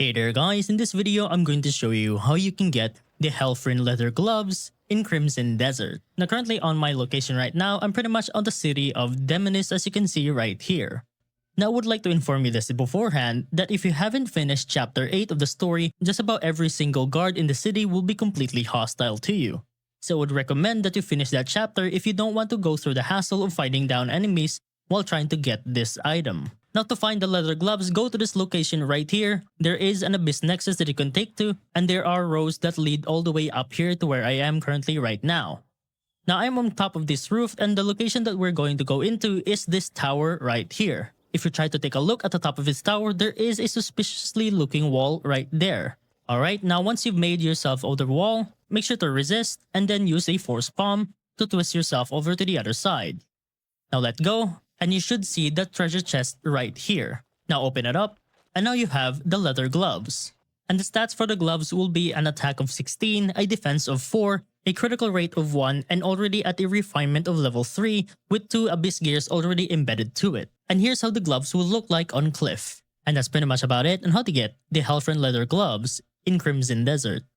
Hey there guys, in this video I'm going to show you how you can get the Helfryn leather gloves in Crimson Desert. Now currently on my location right now, I'm pretty much on the city of Demonis as you can see right here. Now I would like to inform you this beforehand that if you haven't finished chapter 8 of the story, just about every single guard in the city will be completely hostile to you. So I would recommend that you finish that chapter if you don't want to go through the hassle of fighting down enemies while trying to get this item. Now to find the leather gloves, go to this location right here. There is an abyss nexus that you can take to, and there are roads that lead all the way up here to where I am currently right now. Now I'm on top of this roof, and the location that we're going to go into is this tower right here. If you try to take a look at the top of this tower, there is a suspiciously looking wall right there. Alright, now once you've made yourself over the wall, make sure to resist and then use a force palm to twist yourself over to the other side. Now let go, and you should see the treasure chest right here. Now open it up, and now you have the leather gloves. And the stats for the gloves will be an attack of 16, a defense of 4, a critical rate of 1, and already at a refinement of level 3 with 2 abyss gears already embedded to it. And here's how the gloves will look like on Cliff. And that's pretty much about it on how to get the Helfryn leather gloves in Crimson Desert.